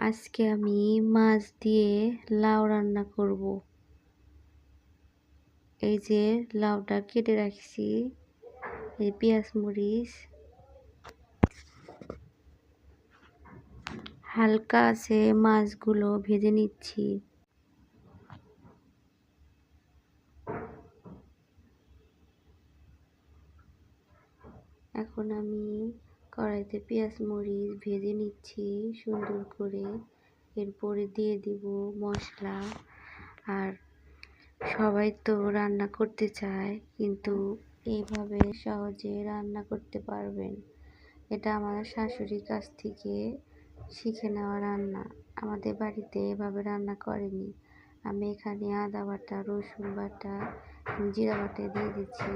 আজকে আমি মাছ দিয়ে লাউ রান্না করব। এই যে লাউটা কেটে রাখছি, এই পেঁয়াজ মরিচ হালকা আছে, মাছগুলো ভেজে নিচ্ছি। এখন আমি কড়াইতে পেঁয়াজ মরিচ ভেজে নিচ্ছি সুন্দর করে। এরপরে দিয়ে দিব মশলা। আর সবাই তো রান্না করতে চায়, কিন্তু এইভাবে সহজে রান্না করতে পারবেন। এটা আমার শাশুড়ির কাছ থেকে শিখে নেওয়া রান্না। আমাদের বাড়িতে এভাবে রান্না করেনি। আমি এখানে আদা বাটা, রসুন বাটা, জিরা বাটা দিয়ে দিচ্ছি।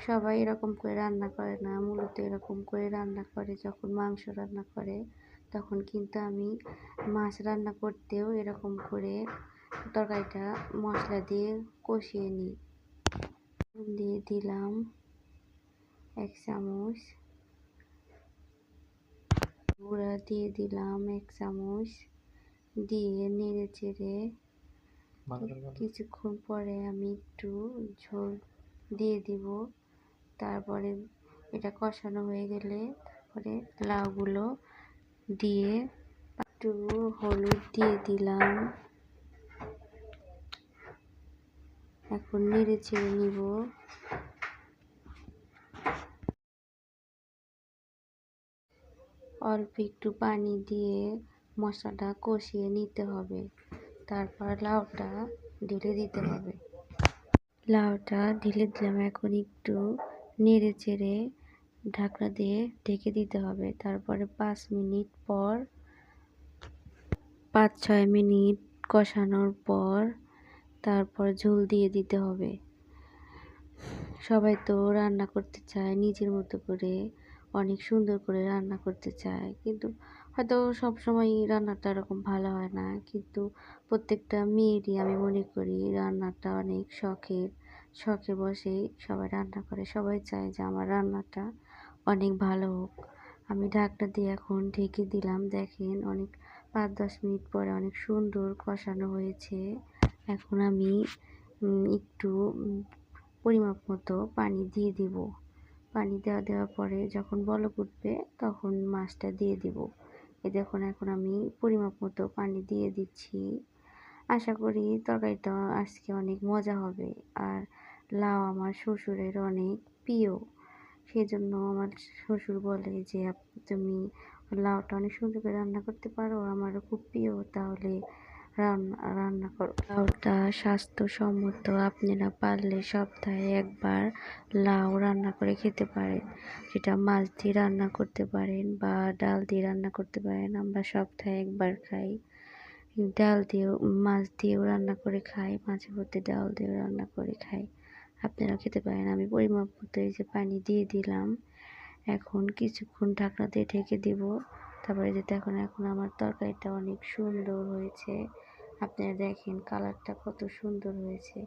সবাই এরকম করে রান্না করে না, মূলত এরকম করে রান্না করে যখন মাংস রান্না করে। তখন কিন্তু আমি মাছ রান্না করতেও এরকম করে তরকারিটা মশলা দিয়ে কষিয়ে নিই। দিয়ে দিলাম 1 চামচ, গুঁড়া দিয়ে দিলাম 1 চামচ, দিয়ে নেড়ে চেড়ে কিছুক্ষণ পরে আমি একটু ঝোল দিয়ে দিব। তারপরে এটা কষানো হয়ে গেলে তারপরে লাউগুলো দিয়ে একটু হলুদ দিয়ে দিলাম। এখন নেড়ে চেড়ে নিব। অল্প একটু পানি দিয়ে মশলাটা কষিয়ে নিতে হবে। তারপর লাউটা ঢেলে দিতে হবে। লাউটা ঢেলে দিলাম। এখন একটু নেড়ে চেড়ে ঢাকনা দিয়ে ঢেকে দিতে হবে। তারপরে 5-6 মিনিট কষানোর পর তারপর ঝোল দিয়ে দিতে হবে। সবাই তো রান্না করতে চায় নিজের মতো করে, অনেক সুন্দর করে রান্না করতে চায়, কিন্তু হয়তো সবসময় রান্নাটা এরকম ভালো হয় না। কিন্তু প্রত্যেকটা মেয়েরই আমি মনে করি রান্নাটা অনেক শখে বসেই সবাই রান্না করে। সবাই চায় যে আমার রান্নাটা অনেক ভালো হোক। আমি ঢাকনা দিয়ে এখন ঢেকে দিলাম। দেখেন অনেক 5-10 মিনিট পরে অনেক সুন্দর কষানো হয়েছে। এখন আমি একটু পরিমাপ মতো পানি দিয়ে দিব। পানি দেওয়ার পরে যখন বলক উঠবে তখন মাছটা দিয়ে দিব। এই দেখুন এখন আমি পরিমাপ মতো পানি দিয়ে দিচ্ছি। আশা করি তরকারিটা আজকে অনেক মজা হবে। আর লাউ আমার শ্বশুরের অনেক প্রিয়, সেজন্য আমার শ্বশুর বলে যে তুমি লাউটা অনেক সুন্দর করে রান্না করতে পারো, আমারও খুব প্রিয়, তাহলে রান্না করো। লাউটা স্বাস্থ্যসম্মত। আপনারা পারলে সপ্তাহে একবার লাউ রান্না করে খেতে পারেন। যেটা মাছ দিয়ে রান্না করতে পারেন বা ডাল দিয়ে রান্না করতে পারেন। আমরা সপ্তাহে একবার খাই। ডাল দিয়েও, মাছ দিয়েও রান্না করে খাই, মাঝে মধ্যে ডাল দিয়েও রান্না করে খাই। আপনারা খেতে পারেন। আমি পরিমাপ মতো এই যে পানি দিয়ে দিলাম। এখন কিছুক্ষণ ঢাকনা দিয়ে ঢেকে দিব। তারপরে যে দেখুন এখন আমার তরকারিটা অনেক সুন্দর হয়েছে। আপনারা দেখেন কালারটা কত সুন্দর হয়েছে।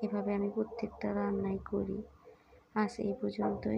এভাবে আমি প্রত্যেকটা রান্নাই করি। আজ এই পর্যন্তই।